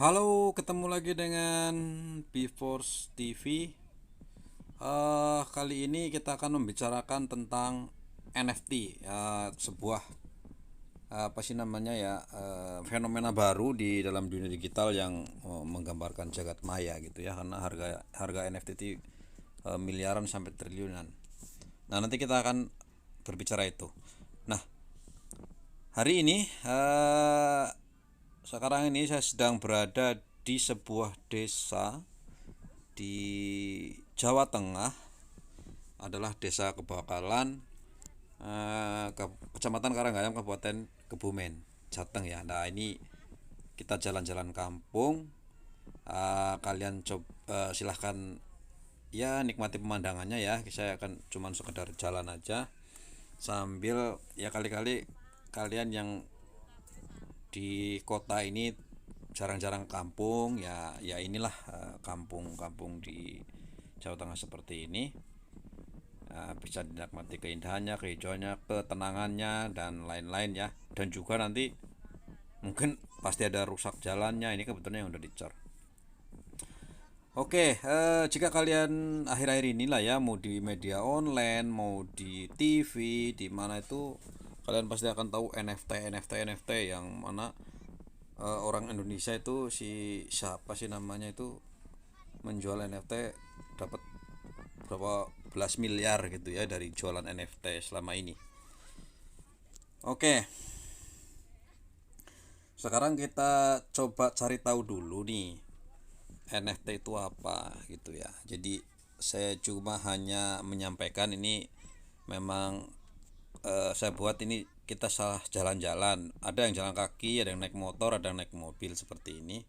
Halo, ketemu lagi dengan Before TV. Kali ini kita akan membicarakan tentang NFT, sebuah apa sih namanya ya, fenomena baru di dalam dunia digital yang menggambarkan jagat maya gitu ya, karena harga harga NFT itu miliaran sampai triliunan. Nah, nanti kita akan berbicara itu. Nah, hari ini sekarang ini saya sedang berada di sebuah desa di Jawa Tengah, adalah Desa Kebakalan, Kecamatan Karanggayam, Kabupaten Kebumen, Jateng ya. Nah, ini kita jalan-jalan kampung. Kalian coba, silahkan ya nikmati pemandangannya ya. Saya akan cuman sekedar jalan aja sambil ya, kali-kali kalian yang di kota ini jarang-jarang kampung ya, inilah kampung-kampung di Jawa Tengah seperti ini. Bisa dinikmati keindahannya, kehijauannya, ketenangannya, dan lain-lain ya. Dan juga nanti mungkin pasti ada rusak jalannya, ini kebetulan yang udah dicor. Oke, jika kalian akhir-akhir inilah ya, mau di media online, mau di TV, di mana itu kalian pasti akan tahu NFT, NFT, NFT yang mana orang Indonesia itu, si siapa sih namanya itu, menjual NFT dapat berapa belas miliar gitu ya dari jualan NFT selama ini. Oke, sekarang kita coba cari tahu dulu nih NFT itu apa gitu ya. Jadi saya cuma hanya menyampaikan ini, memang saya buat ini, kita salah jalan-jalan. Ada yang jalan kaki, ada yang naik motor, ada yang naik mobil seperti ini.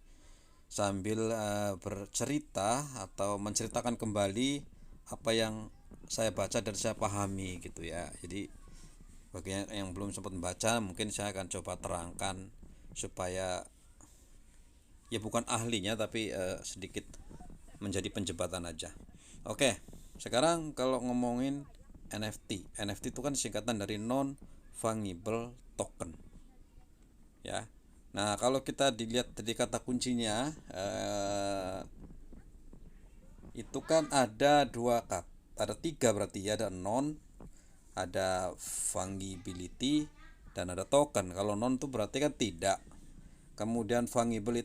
Sambil bercerita atau menceritakan kembali apa yang saya baca dan saya pahami gitu ya. Jadi bagi yang belum sempat membaca, mungkin saya akan coba terangkan supaya ya bukan ahlinya tapi sedikit menjadi penjembatan aja. Oke, sekarang kalau ngomongin NFT, NFT itu kan singkatan dari non fungible token ya. Nah, kalau kita dilihat dari kata kuncinya, itu kan ada dua kata, ada tiga berarti ya, ada non, ada fungibility, dan ada token. Kalau non itu berarti kan tidak. Kemudian fungible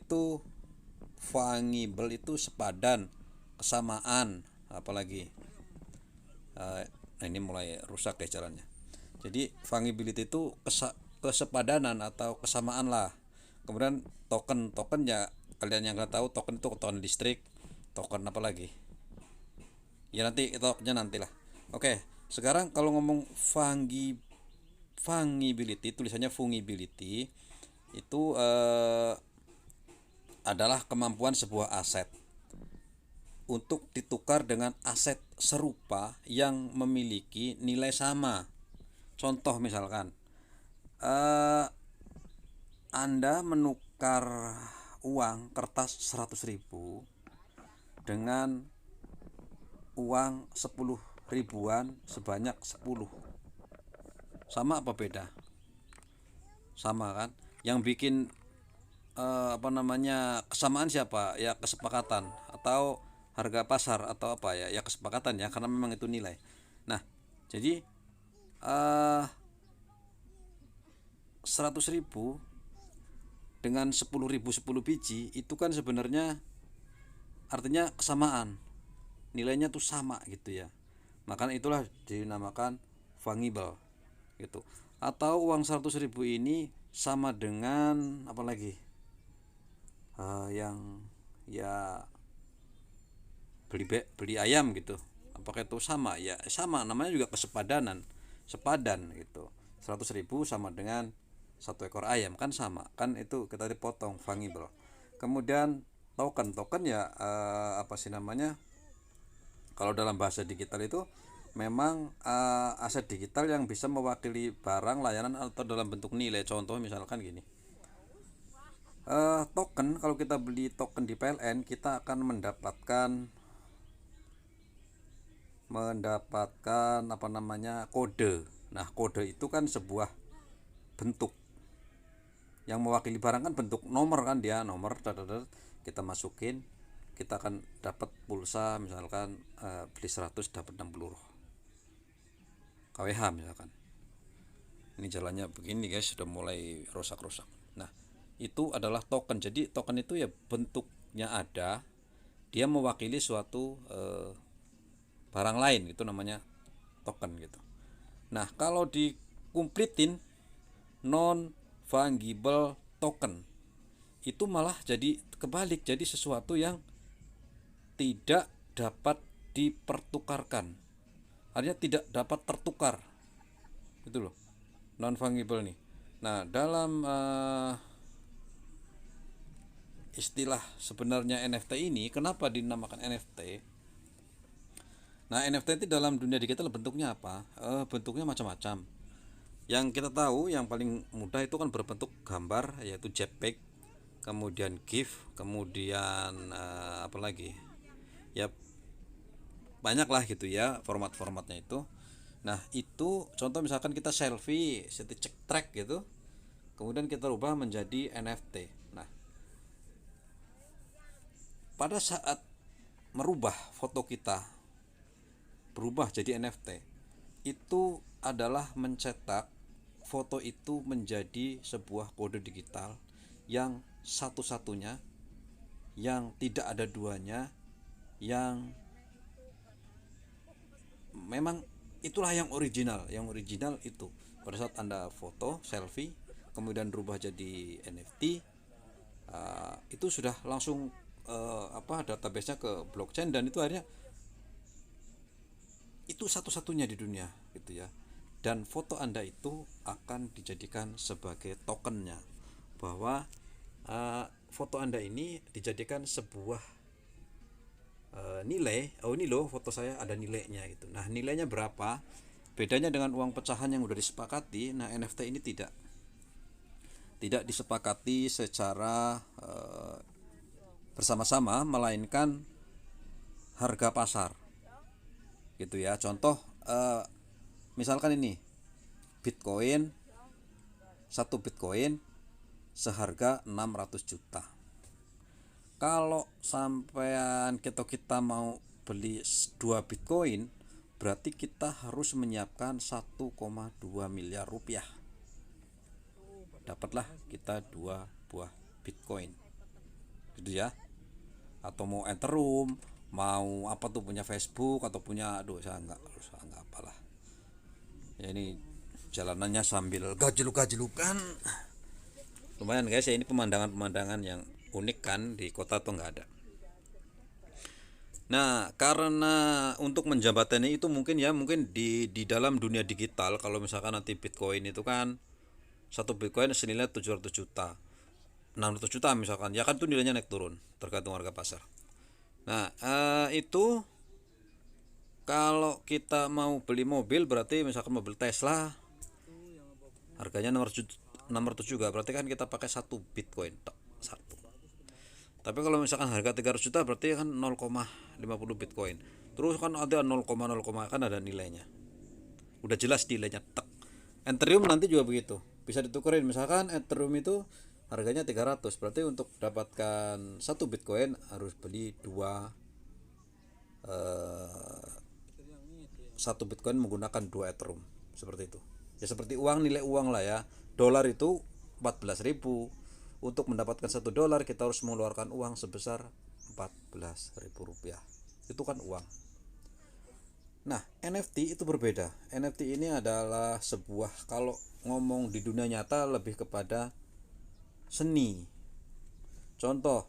itu sepadan, kesamaan, apalagi nah ini mulai rusak deh jalannya. Jadi fungibility itu kesepadanan atau kesamaan lah. Kemudian token, token ya, kalian yang nggak tahu, token itu token listrik, token apa lagi ya, nanti tokennya nantilah. Oke, sekarang kalau ngomong fungibility, tulisannya fungibility, itu adalah kemampuan sebuah aset untuk ditukar dengan aset serupa yang memiliki nilai sama. Contoh misalkan, eh, Anda menukar uang kertas 100.000 dengan uang 10 ribuan sebanyak 10. Sama apa beda? Sama kan? Yang bikin apa namanya, kesamaan siapa? Ya kesepakatan atau harga pasar atau apa ya? Ya kesepakatan ya, karena memang itu nilai. Nah, jadi 100.000 dengan 10.000, 10 biji itu kan sebenarnya artinya kesamaan, nilainya tuh sama gitu ya. Makanya itulah dinamakan fungible gitu. Atau uang 100.000 ini sama dengan apa lagi, yang ya beli ayam gitu, apakah itu sama? Ya sama, namanya juga kesepadanan, sepadan gitu. 100.000 sama dengan satu ekor ayam kan, sama kan, itu kita dipotong, fungible. Kemudian token, token ya apa sih namanya, kalau dalam bahasa digital itu memang aset digital yang bisa mewakili barang, layanan, atau dalam bentuk nilai. Contoh misalkan gini, token, kalau kita beli token di PLN, kita akan mendapatkan apa namanya, kode. Nah, kode itu kan sebuah bentuk Yang mewakili barang kan bentuk nomor kan, dia nomor kita masukin, kita akan dapat pulsa misalkan beli 100 dapat 60 kWh misalkan. Ini jalannya begini guys, sudah mulai rusak-rusak. Nah, itu adalah token. Jadi token itu ya bentuknya ada, dia mewakili suatu barang lain, itu namanya token gitu. Nah, kalau dikumplitin non fungible token, itu malah jadi kebalik, jadi sesuatu yang tidak dapat dipertukarkan, artinya tidak dapat tertukar, itu loh, non fungible nih. Nah, dalam istilah sebenarnya NFT ini, kenapa dinamakan NFT? Nah, NFT itu dalam dunia digital bentuknya apa? Bentuknya macam-macam. Yang kita tahu yang paling mudah itu kan berbentuk gambar, yaitu JPEG, kemudian GIF, kemudian apa lagi? Ya banyak lah gitu ya format-formatnya itu. Nah, itu contoh misalkan kita selfie, cek track gitu, kemudian kita rubah menjadi NFT. Nah, pada saat merubah foto kita berubah jadi NFT, itu adalah mencetak foto itu menjadi sebuah kode digital yang satu-satunya, yang tidak ada duanya, yang memang itulah yang original. Yang original itu pada saat Anda foto selfie kemudian berubah jadi NFT, itu sudah langsung database-nya ke blockchain, dan itu akhirnya itu satu-satunya di dunia gitu ya. Dan foto Anda itu akan dijadikan sebagai tokennya, bahwa foto Anda ini dijadikan sebuah nilai. Oh, ini loh foto saya ada nilainya gitu. Nah, nilainya berapa? Bedanya dengan uang pecahan yang udah disepakati. Nah, NFT ini tidak disepakati secara bersama-sama, melainkan harga pasar gitu ya. Contoh misalkan ini Bitcoin, satu Bitcoin seharga 600 juta. Kalau sampean kita mau beli 2 Bitcoin, berarti kita harus menyiapkan 1,2 miliar rupiah. Dapatlah kita 2 buah Bitcoin gitu ya. Atau mau Ethereum, mau apa tuh, punya Facebook atau punya, saya enggak apalah ya. Ini jalanannya sambil gajeluk-gajelukan, lumayan guys ya. Ini pemandangan yang unik kan, di kota tuh nggak ada. Nah, karena untuk menjembatani itu mungkin di dalam dunia digital, kalau misalkan nanti Bitcoin itu kan satu Bitcoin senilai 700 juta, 600 juta misalkan, ya kan itu nilainya naik turun tergantung harga pasar. Nah, itu kalau kita mau beli mobil, berarti misalkan mobil Tesla harganya 600 juga, berarti kan kita pakai 1 Bitcoin satu. Tapi kalau misalkan harga 300 juta berarti kan 0,50 Bitcoin. Terus kan ada 0,0, kan ada nilainya. Udah jelas nilainya tek. Ethereum nanti juga begitu. Bisa ditukerin, misalkan Ethereum itu harganya 300, berarti untuk dapatkan 1 Bitcoin harus beli 1 Bitcoin menggunakan 2 Ethereum. Seperti itu. Ya seperti uang, nilai uang lah ya. Dolar itu 14.000. Untuk mendapatkan $1 kita harus mengeluarkan uang sebesar 14.000 rupiah. Itu kan uang. Nah, NFT itu berbeda. NFT ini adalah sebuah, kalau ngomong di dunia nyata lebih kepada seni. Contoh,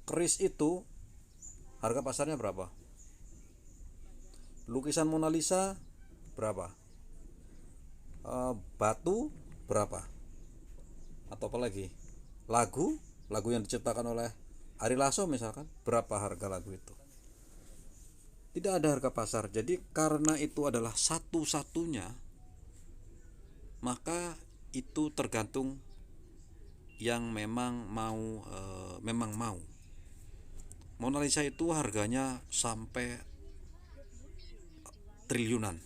keris itu harga pasarnya berapa? Lukisan Mona Lisa berapa? Batu berapa? Atau apa lagi? Lagu yang diciptakan oleh Ari Lasso misalkan, berapa harga lagu itu? Tidak ada harga pasar. Jadi karena itu adalah satu-satunya, maka itu tergantung yang memang mau. Mona Lisa itu harganya sampai triliunan.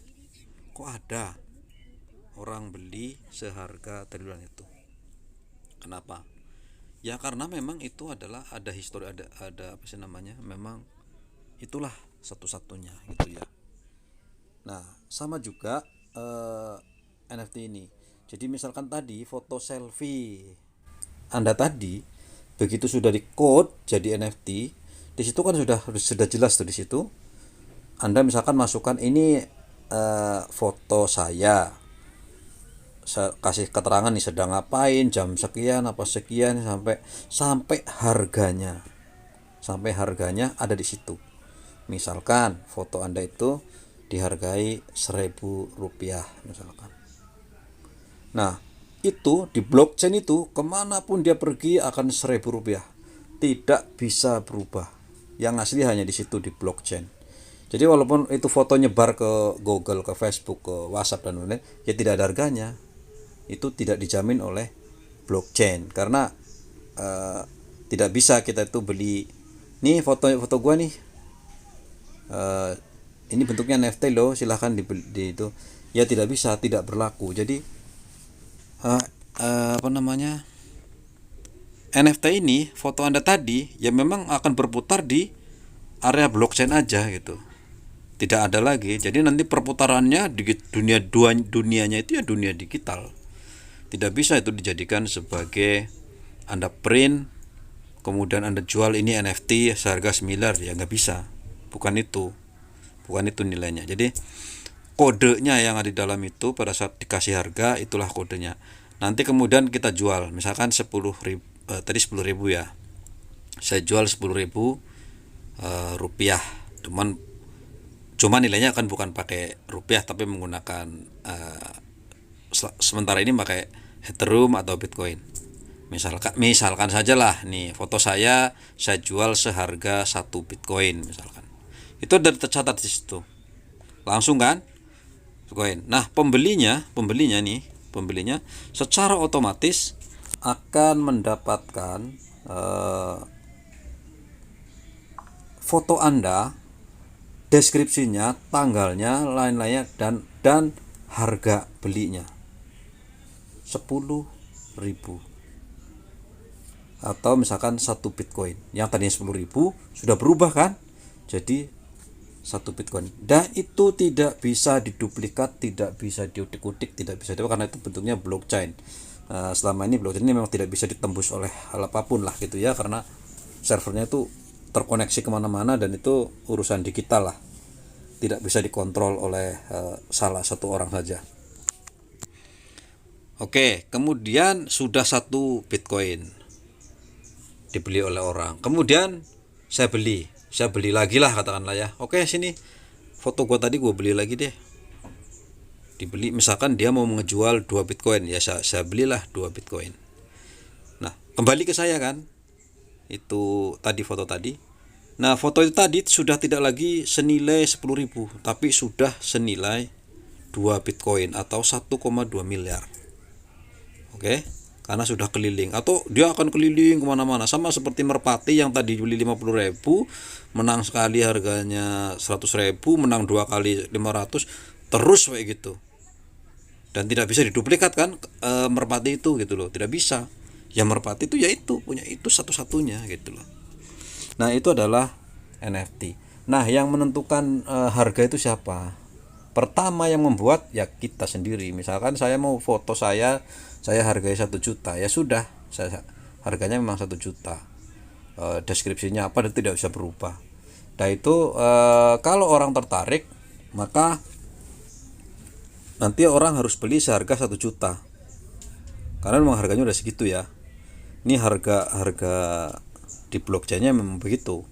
Kok ada orang beli seharga triliunan itu? Kenapa? Ya karena memang itu adalah ada histori, ada apa sih namanya, memang itulah satu-satunya gitu ya. Nah sama juga NFT ini. Jadi misalkan tadi foto selfie Anda tadi, begitu sudah di code jadi NFT, di situ kan sudah jelas tuh di situ. Anda misalkan masukkan ini foto saya kasih keterangan nih sedang ngapain, jam sekian apa sekian, sampai harganya ada di situ. Misalkan foto Anda itu dihargai Rp1.000 misalkan. Nah itu di blockchain itu kemanapun dia pergi akan Rp1.000, tidak bisa berubah. Yang asli hanya di situ di blockchain. Jadi walaupun itu foto nyebar ke Google, ke Facebook, ke WhatsApp dan lain-lain, ya tidak ada harganya. Itu tidak dijamin oleh blockchain karena tidak bisa kita itu beli nih foto gua nih, ini bentuknya NFT loh, silahkan di itu, ya tidak bisa, tidak berlaku. Jadi apa namanya, NFT ini foto Anda tadi ya memang akan berputar di area blockchain aja gitu, tidak ada lagi. Jadi nanti perputarannya di dunianya itu ya dunia digital. Tidak bisa itu dijadikan sebagai Anda print kemudian Anda jual ini NFT seharga semiliar, ya nggak bisa. Bukan itu nilainya. Jadi kodenya yang ada di dalam itu pada saat dikasih harga itulah kodenya. Nanti kemudian kita jual, misalkan 10.000, tadi 10.000 ya. Saya jual 10.000 rupiah. Cuman nilainya kan bukan pakai rupiah tapi menggunakan sementara ini pakai Ethereum atau Bitcoin. Misalkan sajalah nih foto saya jual seharga 1 Bitcoin misalkan. Itu udah tercatat di situ. Langsung kan? Bitcoin. Nah, pembelinya secara otomatis akan mendapatkan foto Anda, deskripsinya, tanggalnya, lain-lainnya dan harga belinya 10.000 atau misalkan 1 Bitcoin yang tadinya 10.000 sudah berubah kan jadi 1 Bitcoin, dan itu tidak bisa diduplikat, tidak bisa diutik-utik, tidak bisa karena itu bentuknya blockchain. Selama ini blockchain ini memang tidak bisa ditembus oleh hal apapun lah gitu ya, karena servernya itu terkoneksi kemana-mana dan itu urusan digital lah, tidak bisa dikontrol oleh salah satu orang saja. Oke, kemudian sudah 1 Bitcoin dibeli oleh orang, kemudian saya beli lagi lah katakanlah ya. Oke, sini foto gua tadi gua beli lagi deh, dibeli. Misalkan dia mau menjual 2 Bitcoin, ya saya belilah 2 Bitcoin. Nah kembali ke saya kan itu tadi foto tadi. Nah foto itu tadi sudah tidak lagi senilai 10.000 tapi sudah senilai 2 Bitcoin atau 1,2 miliar. Oke, karena sudah keliling, atau dia akan keliling kemana-mana, sama seperti merpati yang tadi beli 50.000 menang sekali harganya 100.000, menang 2 kali 500, terus kayak gitu, dan tidak bisa diduplikat kan merpati itu gitu loh, tidak bisa. Ya merpati itu ya itu punya itu satu-satunya gitu loh. Nah itu adalah NFT. Nah yang menentukan harga itu siapa? Pertama yang membuat ya kita sendiri. Misalkan saya mau foto saya hargai 1 juta, ya sudah, saya harganya memang 1 juta. Deskripsinya apa dan tidak bisa berubah. Nah itu kalau orang tertarik maka nanti orang harus beli seharga 1 juta karena memang harganya udah segitu ya. Ini harga di blockchainnya memang begitu,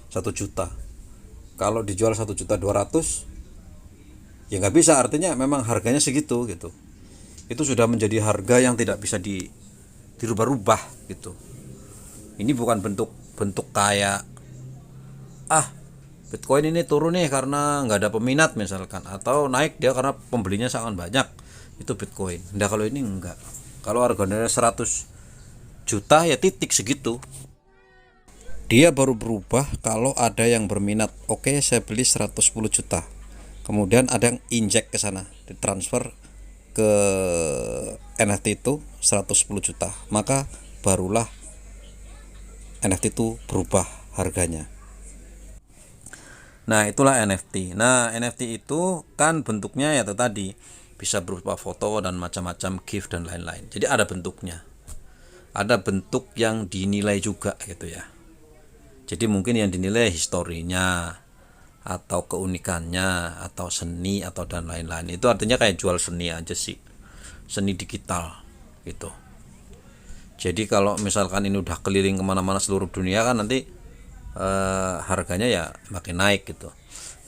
1 juta. Kalau dijual 1.200.000 ya nggak bisa, artinya memang harganya segitu gitu. Itu sudah menjadi harga yang tidak bisa dirubah-rubah gitu. Ini bukan bentuk kayak Bitcoin ini turun nih karena nggak ada peminat misalkan, atau naik dia karena pembelinya sangat banyak, itu Bitcoin. Nah kalau ini enggak, kalau harganya 100 juta ya titik segitu. Dia baru berubah kalau ada yang berminat. Oke, saya beli 110 juta, kemudian ada yang injek ke sana, ditransfer ke NFT itu 110 juta, maka barulah NFT itu berubah harganya. Nah, itulah NFT. Nah, NFT itu kan bentuknya ya tadi bisa berupa foto dan macam-macam GIF dan lain-lain. Jadi ada bentuknya. Ada bentuk yang dinilai juga gitu ya. Jadi mungkin yang dinilai historinya atau keunikannya atau seni atau dan lain-lain. Itu artinya kayak jual seni aja sih. Seni digital gitu. Jadi kalau misalkan ini udah keliling kemana-mana seluruh dunia kan nanti harganya ya makin naik gitu.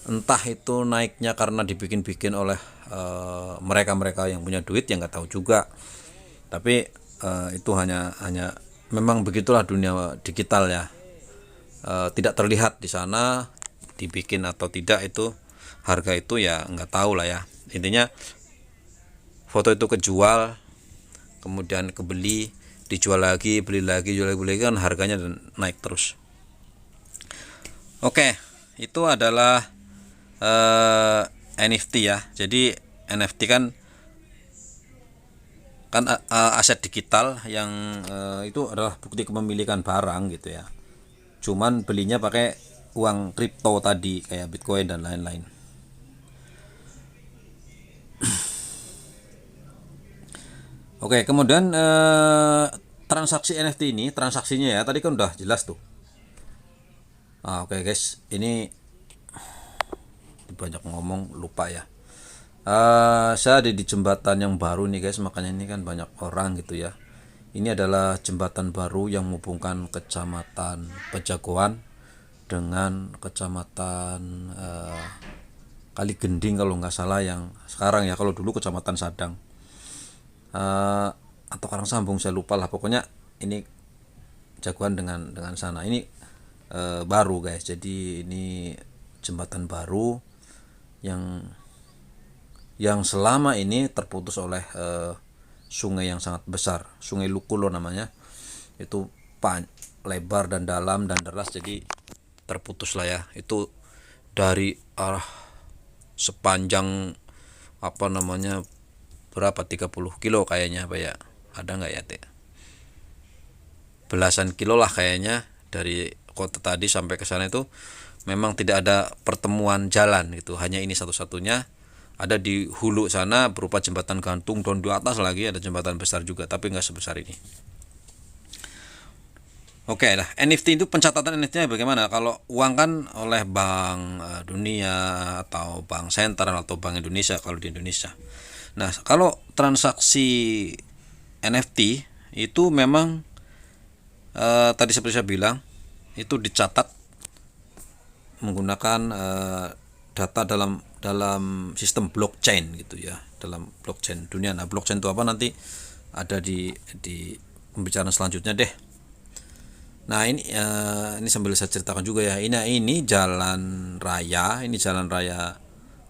Entah itu naiknya karena dibikin-bikin oleh mereka-mereka yang punya duit, yang nggak tahu juga. Tapi itu hanya memang begitulah dunia digital ya. Tidak terlihat di sana dibikin atau tidak, itu harga itu ya nggak tahu lah ya. Intinya foto itu kejual, kemudian kebeli, dijual lagi, beli lagi, jual lagi, beli lagi, kan harganya naik terus. Oke, itu adalah NFT ya. Jadi NFT kan aset digital yang itu adalah bukti kepemilikan barang gitu ya. Cuman belinya pakai uang kripto tadi kayak Bitcoin dan lain-lain. Oke, kemudian transaksi NFT ini, transaksinya ya tadi kan udah jelas tuh. Oke guys, ini banyak ngomong lupa ya. Saya ada di jembatan yang baru nih guys, makanya ini kan banyak orang gitu ya. Ini adalah jembatan baru yang menghubungkan kecamatan Pejagoan dengan kecamatan Kali Gending kalau nggak salah yang sekarang ya. Kalau dulu kecamatan Sadang atau Karangsambung saya lupa lah. Pokoknya ini Jagoan dengan sana. Ini baru guys. Jadi ini jembatan baru yang selama ini terputus oleh sungai yang sangat besar, Sungai Lukulo namanya. Itu lebar dan dalam dan deras, jadi terputus lah ya. Itu dari arah sepanjang apa namanya berapa 30 kilo kayaknya apa ya, ada nggak ya belasan kilo lah kayaknya dari kota tadi sampai ke sana. Itu memang tidak ada pertemuan jalan gitu, hanya ini satu-satunya. Ada di hulu sana berupa jembatan gantung, dan di atas lagi ada jembatan besar juga, tapi nggak sebesar ini. Oke lah, NFT itu pencatatan NFT-nya bagaimana? Kalau uang kan oleh Bank Dunia atau Bank Sentral atau Bank Indonesia kalau di Indonesia. Nah, kalau transaksi NFT itu memang tadi seperti saya bilang, itu dicatat menggunakan data dalam sistem blockchain gitu ya, dalam blockchain dunia. Nah, blockchain itu apa nanti ada di pembicaraan selanjutnya deh. Nah, ini sambil saya ceritakan juga ya. Ini jalan raya,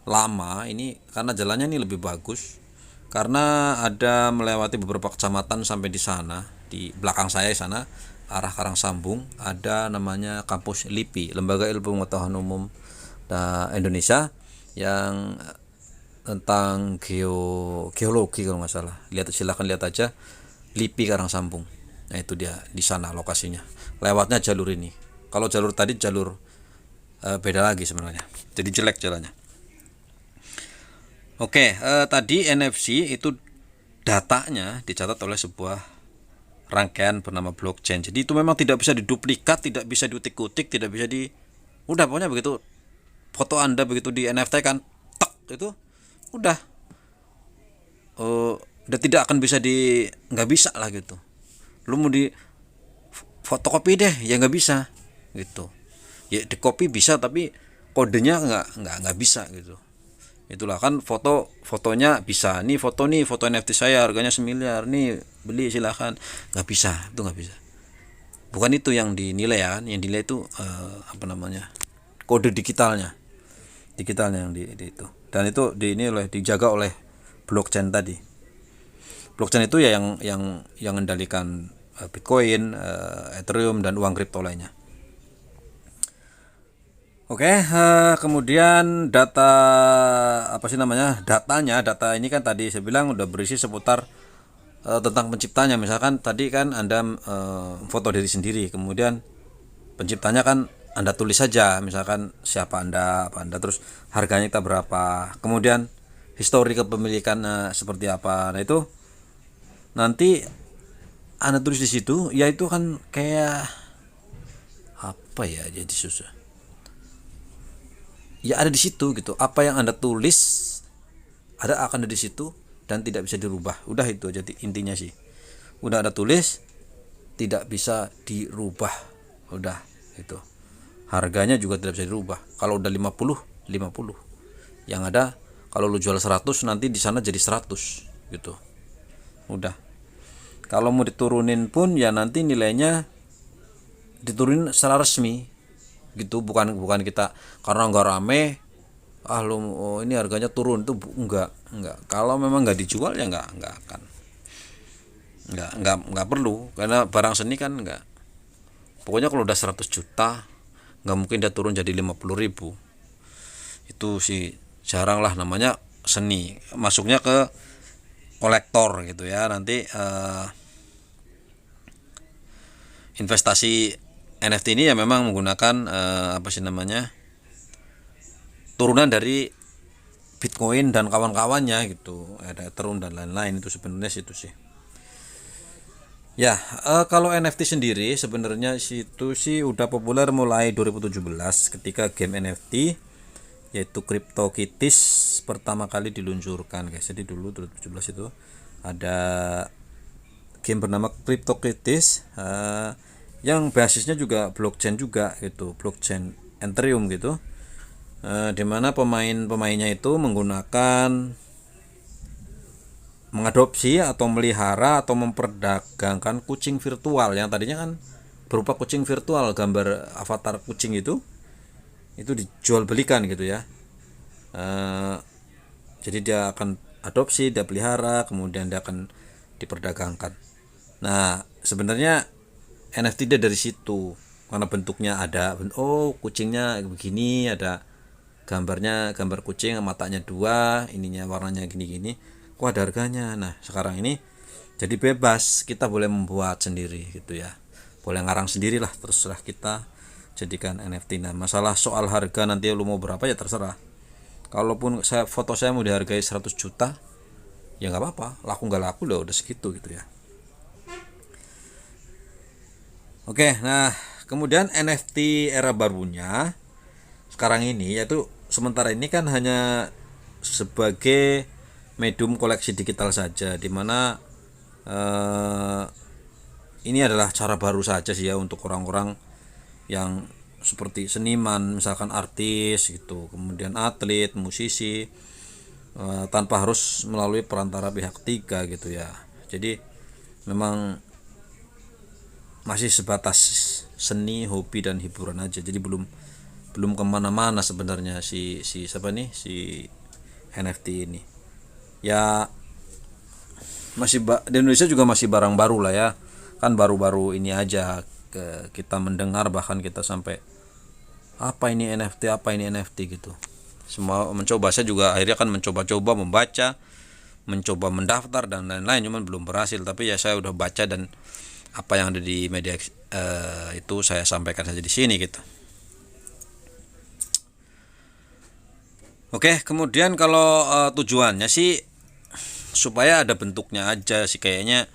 lama ini, karena jalannya ini lebih bagus karena ada melewati beberapa kecamatan sampai di sana. Di belakang saya di sana arah Karangsambung ada namanya kampus LIPI, Lembaga Ilmu Pengetahuan Umum Indonesia, yang tentang geologi kalau nggak salah. Silahkan lihat aja LIPI Karangsambung. Nah, itu dia di sana lokasinya. Lewatnya jalur ini. Kalau jalur tadi jalur beda lagi sebenarnya. Jadi jelek jalannya. Oke, tadi NFC itu datanya dicatat oleh sebuah rangkaian bernama blockchain. Jadi itu memang tidak bisa diduplikat, tidak bisa diutik-utik, tidak bisa udah pokoknya begitu foto Anda begitu di NFT kan tek itu udah tidak akan bisa nggak bisa lah gitu. Lu mau di fotokopi deh ya nggak bisa gitu. Ya di copy bisa tapi kodenya nggak bisa gitu. Itulah kan fotonya bisa, nih foto NFT saya harganya 1 miliar nih, beli silahkan. Nggak bisa, itu nggak bisa. Bukan itu yang dinilai ya, yang dinilai itu apa namanya, kode digitalnya yang di itu. Dan itu dijaga oleh blockchain tadi. Blockchain itu ya yang mengendalikan Bitcoin, Ethereum dan uang kripto lainnya. Oke, kemudian data apa sih namanya? Data ini kan tadi saya bilang udah berisi seputar tentang penciptanya. Misalkan tadi kan Anda foto diri sendiri, kemudian penciptanya kan Anda tulis saja, misalkan siapa Anda, apa Anda, terus harganya kita berapa, kemudian histori kepemilikan seperti apa. Nah itu nanti Anda tulis di situ, ya itu kan kayak apa ya, jadi susah. Ya ada di situ gitu. Apa yang Anda tulis akan ada di situ dan tidak bisa dirubah. Udah itu jadi intinya sih. Udah ada tulis, tidak bisa dirubah. Udah itu. Harganya juga tidak bisa dirubah. Kalau udah 50, 50. Yang ada kalau lu jual 100 nanti di sana jadi 100 gitu. Udah. Kalau mau diturunin pun ya nanti nilainya diturunin secara resmi gitu, bukan kita karena nggak rame lu ini harganya turun, itu enggak. Kalau memang nggak dijual ya nggak akan nggak perlu, karena barang seni kan nggak, pokoknya kalau udah 100 juta nggak mungkin dia turun jadi 50.000. Itu sih jarang lah, namanya seni, masuknya ke kolektor gitu ya. Nanti investasi NFT ini ya memang menggunakan apa sih namanya, turunan dari Bitcoin dan kawan-kawannya gitu, ada Ethereum dan lain-lain. Itu sebenarnya situ sih ya. Kalau NFT sendiri sebenarnya situ sih udah populer mulai 2017 ketika game NFT yaitu CryptoKitties pertama kali diluncurkan guys. Jadi dulu 2017 itu ada game bernama CryptoKitties yang basisnya juga blockchain juga gitu, blockchain Ethereum gitu, dimana pemainnya itu mengadopsi atau melihara atau memperdagangkan kucing virtual yang tadinya kan berupa kucing virtual, gambar avatar kucing itu dijual belikan gitu ya. Jadi dia akan adopsi, dia pelihara, kemudian dia akan diperdagangkan. Nah sebenarnya NFT dia dari situ, karena bentuknya ada, kucingnya begini, ada gambar kucing, matanya dua, ininya warnanya gini-gini, kok ada harganya. Nah sekarang ini jadi bebas, kita boleh membuat sendiri gitu ya, boleh ngarang sendiri lah, terserah kita jadikan NFT. Nah masalah soal harga nanti lu mau berapa ya terserah. Kalaupun foto saya mau dihargai 100 juta ya nggak apa-apa, laku nggak laku udah segitu gitu ya. Oke, nah kemudian NFT era barunya sekarang ini yaitu sementara ini kan hanya sebagai medium koleksi digital saja, dimana ini adalah cara baru saja sih ya untuk orang-orang yang seperti seniman, misalkan artis gitu, kemudian atlet, musisi, tanpa harus melalui perantara pihak ketiga gitu ya. Jadi memang masih sebatas seni, hobi dan hiburan aja. Jadi belum kemana-mana sebenarnya si siapa nih, si NFT ini. Ya masih di Indonesia juga masih barang baru lah ya. Kan baru-baru ini aja kita mendengar, bahkan kita sampai apa ini NFT gitu. Semua mencoba, saya juga akhirnya kan mencoba-coba membaca, mencoba mendaftar dan lain-lain, cuman belum berhasil. Tapi ya saya udah baca dan apa yang ada di media itu saya sampaikan saja di sini gitu. Oke, kemudian kalau tujuannya sih supaya ada bentuknya aja sih kayaknya.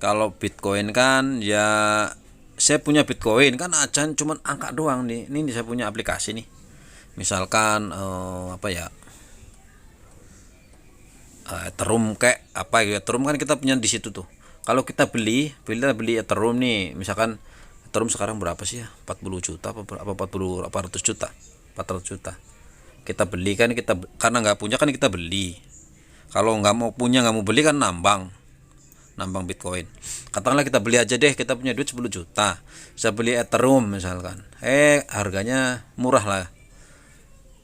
Kalau Bitcoin kan ya saya punya Bitcoin kan aja cuman angka doang nih. Ini saya punya aplikasi nih. Misalkan apa ya? Ethereum kayak apa ya? Ethereum kan kita punya di situ tuh. Kalau kita beli Ethereum nih, misalkan Ethereum sekarang berapa sih ya? 40 juta apa 400 juta? 400 juta. Kita beli kan, karena nggak punya kan kita beli. Kalau nggak mau beli kan nambang Bitcoin. Katakanlah kita beli aja deh, kita punya duit 10 juta. Saya beli Ethereum misalkan. Harganya murah lah.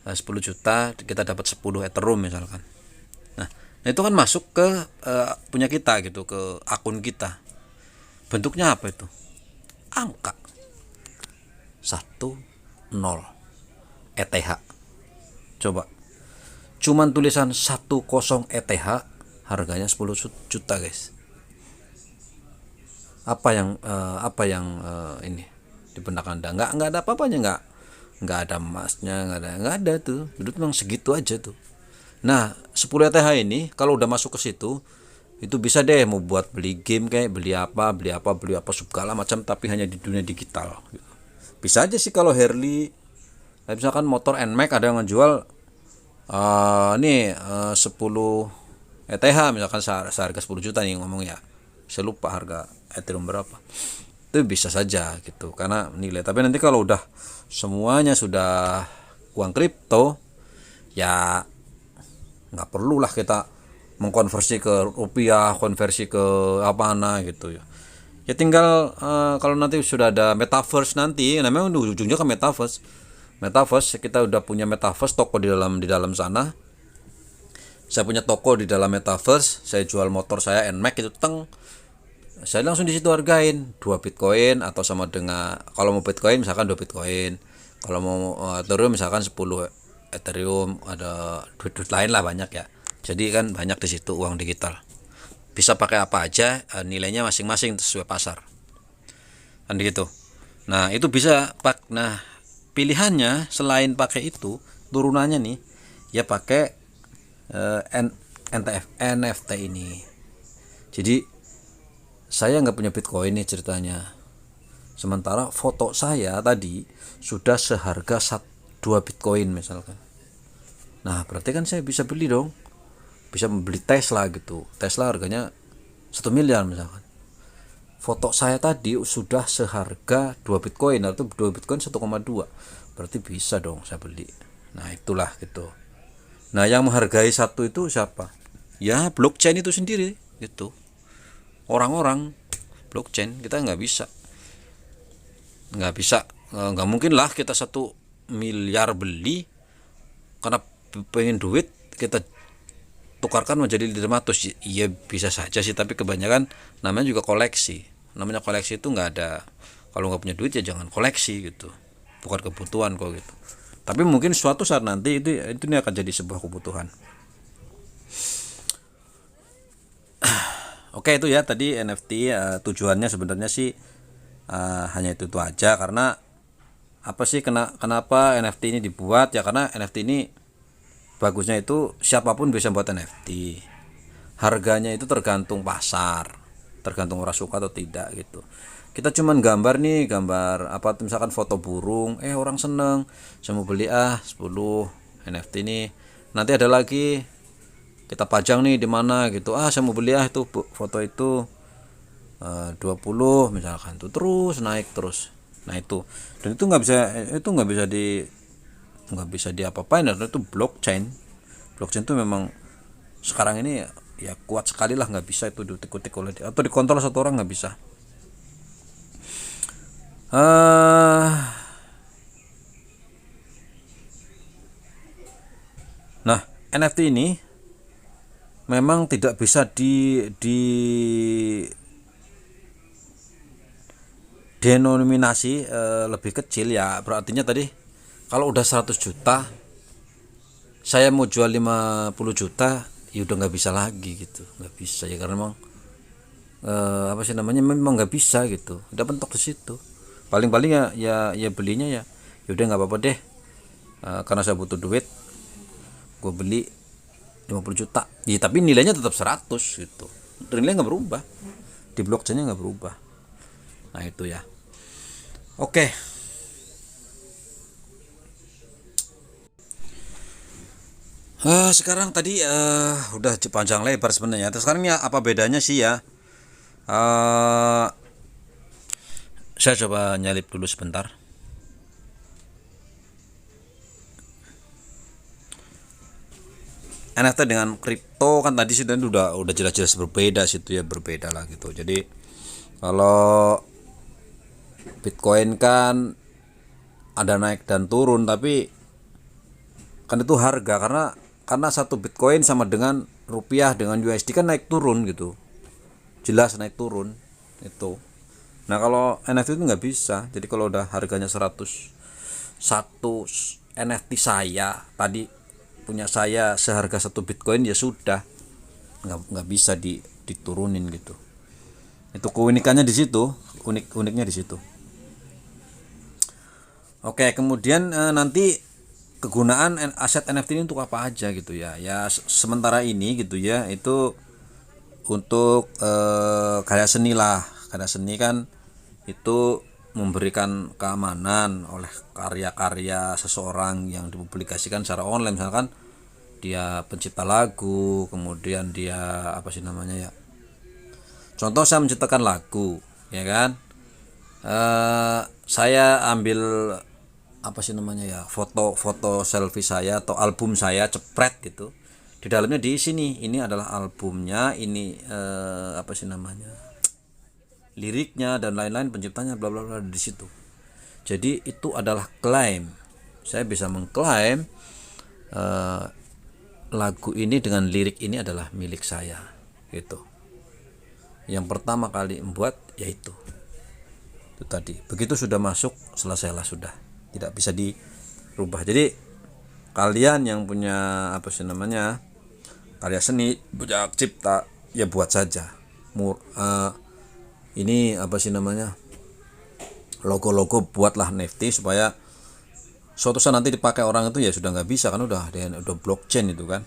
10 juta kita dapat 10 Ethereum misalkan. Nah, itu kan masuk ke punya kita gitu, ke akun kita. Bentuknya apa itu? Angka 1, 0. ETH. Coba. Cuman tulisan 10 ETH harganya 10 juta, guys. Apa yang ini di benak Anda? Nggak ada apa-apanya, nggak ada emasnya, nggak ada tuh. Itu memang segitu aja tuh. Nah, 10 ETH ini kalau udah masuk ke situ, itu bisa deh mau buat beli game, kayak beli apa segala macam, tapi hanya di dunia digital. Bisa aja sih kalau Harley, misalkan motor NMAX ada yang ngejual 10 ETH misalkan seharga 10 juta nih ngomong ya. Saya lupa harga Ethereum berapa. Itu bisa saja gitu karena nilai. Tapi nanti kalau udah semuanya sudah uang kripto, ya nggak perlulah kita mengkonversi ke rupiah, konversi ke apa gitu ya. Ya tinggal kalau nanti sudah ada metaverse nanti, namanya ujungnya ke metaverse. Metaverse kita udah punya metaverse, toko di dalam sana. Saya punya toko di dalam metaverse, saya jual motor saya NMAX itu saya langsung di situ hargain 2 Bitcoin atau sama dengan kalau mau Bitcoin misalkan 2 Bitcoin. Kalau mau Ethereum misalkan 10 Ethereum, ada duit lain lah banyak ya. Jadi kan banyak di situ uang digital. Bisa pakai apa aja, nilainya masing-masing sesuai pasar. Kan gitu. Nah, itu bisa nah, pilihannya selain pakai itu, turunannya nih ya pakai NFT ini. Jadi saya nggak punya Bitcoin nih ceritanya. Sementara foto saya tadi sudah seharga 2 Bitcoin misalkan. Nah, berarti kan saya bisa beli dong. Bisa membeli Tesla gitu. Tesla harganya 1 miliar misalkan. Foto saya tadi sudah seharga 2 Bitcoin atau 2 Bitcoin 1,2. Berarti bisa dong saya beli. Nah, itulah gitu. Nah, yang menghargai satu itu siapa? Ya, blockchain itu sendiri gitu. Orang-orang blockchain kita nggak bisa, nggak mungkin lah kita 1 miliar beli karena pengen duit kita tukarkan menjadi 500. Iya bisa saja sih, tapi kebanyakan namanya juga koleksi. Namanya koleksi itu nggak ada, kalau nggak punya duit ya jangan koleksi gitu, bukan kebutuhan kok gitu. Tapi mungkin suatu saat nanti itu akan jadi sebuah kebutuhan. Oke, itu ya tadi NFT tujuannya sebenarnya sih hanya itu aja. Karena apa sih, kenapa NFT ini dibuat ya, karena NFT ini bagusnya itu siapapun bisa buat NFT. Harganya itu tergantung pasar, tergantung orang suka atau tidak gitu. Kita cuman gambar apa misalkan foto burung, orang seneng, saya mau beli 10 NFT ini. Nanti ada lagi kita pajang nih di mana gitu, saya mau beli itu foto itu 20 misalkan, tuh terus naik terus. Nah itu, dan itu nggak bisa diapa-apain, karena itu blockchain itu memang sekarang ini ya kuat sekali lah, nggak bisa itu diutik-utik oleh atau dikontrol satu orang, nggak bisa. Nah, NFT ini memang tidak bisa denominasi lebih kecil ya. Berartinya tadi kalau udah 100 juta saya mau jual 50 juta ya udah nggak bisa lagi gitu, nggak bisa ya, karena memang memang nggak bisa gitu, udah mentok di situ. Paling-paling ya belinya ya udah nggak apa-apa deh, karena saya butuh duit gue beli 50 juta ya, tapi nilainya tetap 100 gitu, nilainya nggak berubah, di blockchainnya nggak berubah. Nah itu ya. Oke. Sekarang tadi udah panjang lebar sebenarnya. Terus sekarang ya apa bedanya sih ya? Saya coba nyalip dulu sebentar. NFT dengan kripto kan tadi sih udah jelas-jelas berbeda situ ya, berbeda lah gitu. Jadi kalau Bitcoin kan ada naik dan turun, tapi kan itu harga, karena 1 Bitcoin sama dengan rupiah dengan USD kan naik turun gitu, jelas naik turun itu. Nah kalau NFT itu nggak bisa. Jadi kalau udah harganya 100 NFT saya tadi punya saya seharga 1 Bitcoin, ya sudah, nggak bisa diturunin gitu. Itu keunikannya di situ, uniknya di situ. Oke, kemudian nanti kegunaan aset NFT ini untuk apa aja gitu ya. Ya sementara ini gitu ya, itu untuk karya seni lah. Karya seni kan itu memberikan keamanan oleh karya-karya seseorang yang dipublikasikan secara online. Misalkan dia pencipta lagu, kemudian dia apa sih namanya ya, contoh saya menciptakan lagu ya kan, saya ambil apa sih namanya ya, foto selfie saya atau album saya, cepret gitu, di dalamnya di sini ini adalah albumnya, ini apa sih namanya, liriknya dan lain-lain, penciptanya bla bla bla di situ. Jadi itu adalah klaim, saya bisa mengklaim lagu ini dengan lirik ini adalah milik saya gitu. Yang pertama kali membuat yaitu itu tadi, begitu sudah masuk selesailah, sudah tidak bisa dirubah. Jadi kalian yang punya apa sih namanya karya seni, punya hak cipta, ya buat saja. Ini apa sih namanya, logo-logo, buatlah NFT supaya suatu saat nanti dipakai orang itu ya sudah nggak bisa kan, udah blockchain itu kan,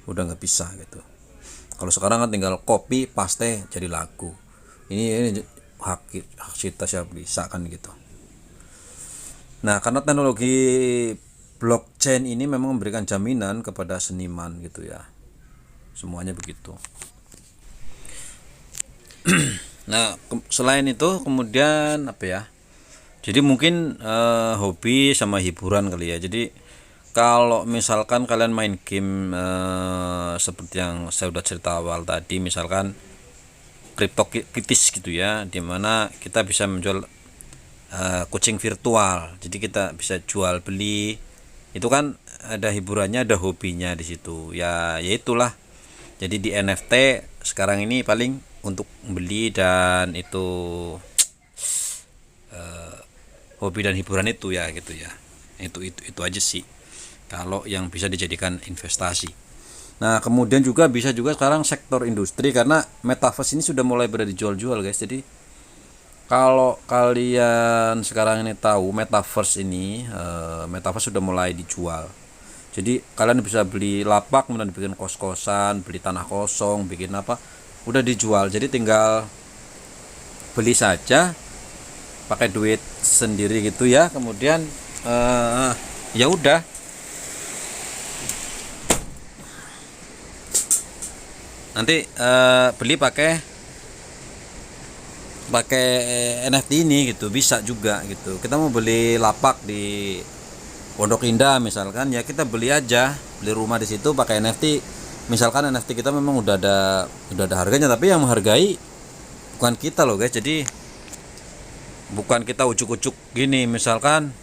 udah nggak bisa gitu. Kalau sekarang kan tinggal copy paste jadi lagu. Ini hak cipta siapa bisa kan gitu. Nah, karena teknologi blockchain ini memang memberikan jaminan kepada seniman gitu ya. Semuanya begitu. Nah, selain itu kemudian apa ya? Jadi mungkin hobi sama hiburan kali ya. Jadi kalau misalkan kalian main game seperti yang saya udah cerita awal tadi, misalkan CryptoKitties gitu ya, dimana kita bisa menjual kucing virtual. Jadi kita bisa jual beli. Itu kan ada hiburannya, ada hobinya di situ. Ya itulah. Jadi di NFT sekarang ini paling untuk beli dan itu hobi dan hiburan itu ya gitu ya. Itu aja sih kalau yang bisa dijadikan investasi. Nah, kemudian juga bisa juga sekarang sektor industri, karena metaverse ini sudah mulai berada dijual-jual guys. Jadi kalau kalian sekarang ini tahu metaverse ini, metaverse sudah mulai dijual. Jadi kalian bisa beli lapak, kemudian bikin kos-kosan, beli tanah kosong, bikin apa, udah dijual. Jadi tinggal beli saja pakai duit sendiri gitu ya. Kemudian ya udah, nanti beli pakai NFT ini gitu, bisa juga gitu. Kita mau beli lapak di Pondok Indah misalkan, ya kita beli aja, beli rumah di situ pakai NFT. Misalkan NFT kita memang udah ada harganya, tapi yang menghargai bukan kita loh guys. Jadi bukan kita ujuk-ujuk gini, misalkan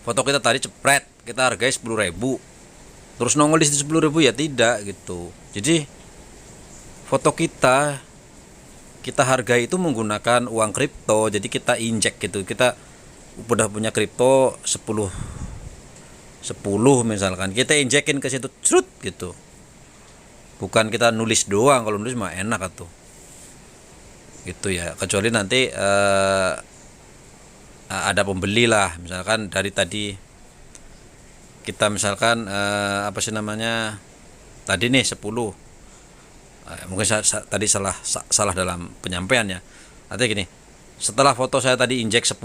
foto kita tadi cepret, kita hargai 10.000, terus nongol di situ 10.000, ya tidak gitu. Jadi foto kita hargai itu menggunakan uang kripto. Jadi kita injek gitu, kita udah punya kripto 10 misalkan, kita injekin ke situ cerut gitu. Bukan kita nulis doang, kalau nulis mah enak atuh gitu ya, kecuali nanti ada pembeli lah. Misalkan dari tadi kita misalkan apa sih namanya tadi nih 10, mungkin tadi salah dalam penyampaiannya. Artinya gini, setelah foto saya tadi injek 10,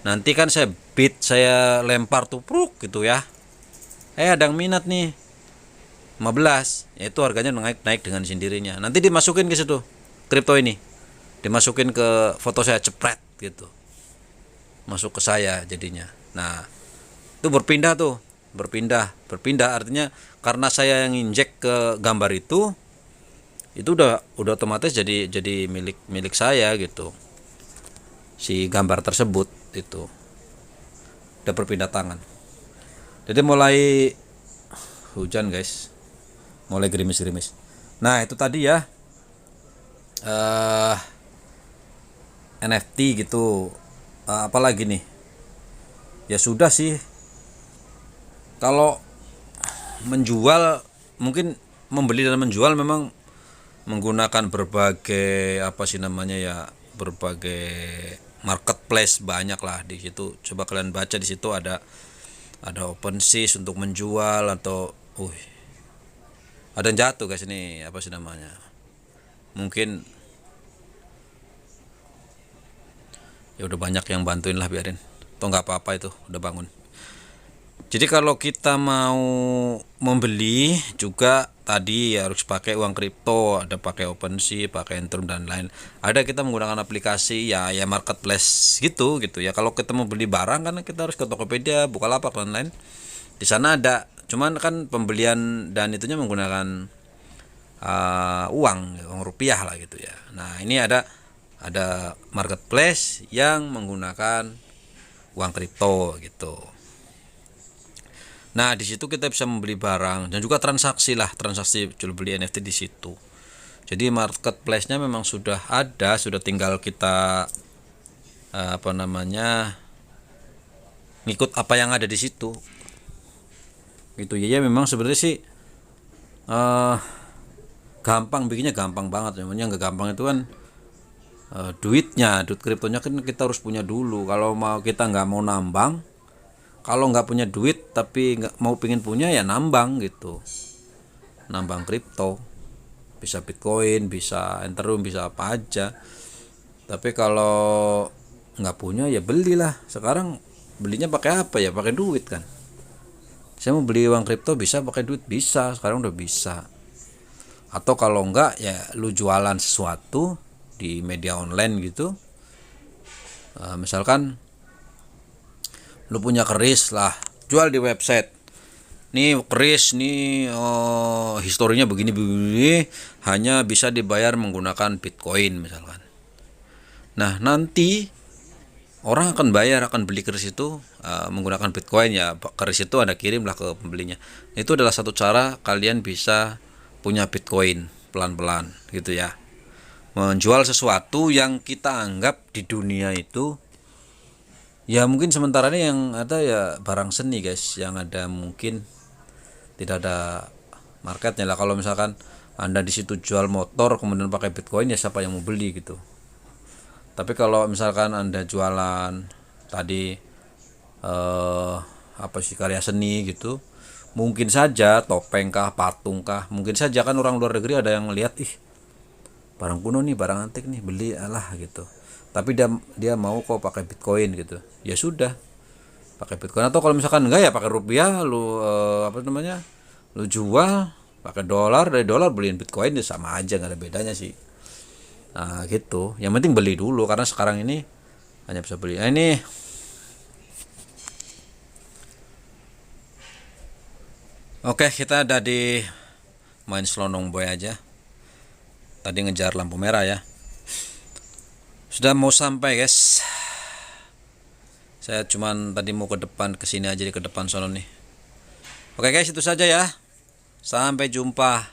nanti kan saya lempar tuh pruk gitu ya, ada yang minat nih 15, yaitu harganya naik dengan sendirinya. Nanti dimasukin ke situ kripto ini, dimasukin ke foto saya cepret gitu, masuk ke saya jadinya. Nah itu berpindah artinya karena saya yang injek ke gambar itu udah otomatis jadi milik saya gitu, si gambar tersebut itu udah berpindah tangan. Jadi mulai hujan guys, mulai gerimis. Nah itu tadi ya NFT gitu. Apalagi nih, Ya sudah sih, kalau menjual mungkin membeli dan menjual memang menggunakan berbagai apa sih namanya ya, berbagai marketplace banyak lah di situ. Coba kalian baca di situ ada OpenSea untuk menjual atau ada yang jatuh guys, ini apa sih namanya, mungkin ya udah banyak yang bantuin lah, biarin atau nggak apa-apa, itu udah bangun. Jadi kalau kita mau membeli juga tadi ya harus pakai uang kripto, ada pakai OpenSea, pakai Ethereum dan lain. Ada kita menggunakan aplikasi ya marketplace gitu ya. Kalau kita mau beli barang kan kita harus ke Tokopedia, Bukalapak dan lain. Di sana ada, cuman kan pembelian dan itunya menggunakan uang rupiah lah gitu ya. Nah, ini ada marketplace yang menggunakan uang kripto gitu. Nah, di situ kita bisa membeli barang dan juga transaksi jual beli NFT di situ. Jadi marketplace-nya memang sudah ada, sudah tinggal kita ngikut apa yang ada di situ. Gitu ya, memang sebenarnya sih gampang bikinnya, gampang banget. Namanya nggak gampang itu kan duit kriptonya kan kita harus punya dulu. Kalau kita nggak mau nambang, kalau nggak punya duit tapi nggak mau pingin punya ya nambang gitu, nambang kripto, bisa Bitcoin, bisa Ethereum, bisa apa aja. Tapi kalau nggak punya ya belilah. Sekarang belinya pakai apa ya, pakai duit kan. Saya mau beli uang kripto bisa, pakai duit bisa, sekarang udah bisa. Atau kalau enggak ya lu jualan sesuatu di media online gitu. Misalkan lu punya keris lah, jual di website. Nih keris nih historinya begini hanya bisa dibayar menggunakan Bitcoin misalkan. Nah, nanti orang akan beli keris itu menggunakan Bitcoin ya. Keris itu Anda kirimlah ke pembelinya. Itu adalah satu cara kalian bisa punya Bitcoin pelan-pelan gitu ya. Menjual sesuatu yang kita anggap di dunia itu ya mungkin sementara ini yang ada ya barang seni guys, yang ada mungkin tidak ada marketnya lah. Kalau misalkan Anda di situ jual motor kemudian pakai Bitcoin ya siapa yang mau beli gitu. Tapi kalau misalkan Anda jualan tadi karya seni gitu, mungkin saja topeng kah, patung kah, mungkin saja kan orang luar negeri ada yang lihat, barang kuno nih, barang antik nih, beli alah gitu. Tapi dia mau kok pakai Bitcoin gitu. Ya sudah, pakai Bitcoin. Atau kalau misalkan enggak ya pakai rupiah, lu lu jual pakai dolar, dari dolar beliin Bitcoin ya sama aja, nggak ada bedanya sih. Nah gitu, yang penting beli dulu karena sekarang ini hanya bisa beli. Nah, ini oke, kita ada di main Selonong Boy aja. Tadi ngejar lampu merah ya. Sudah mau sampai guys. Saya cuman tadi mau ke depan, kesini aja, di ke depan sono nih. Oke guys, itu saja ya. Sampai jumpa.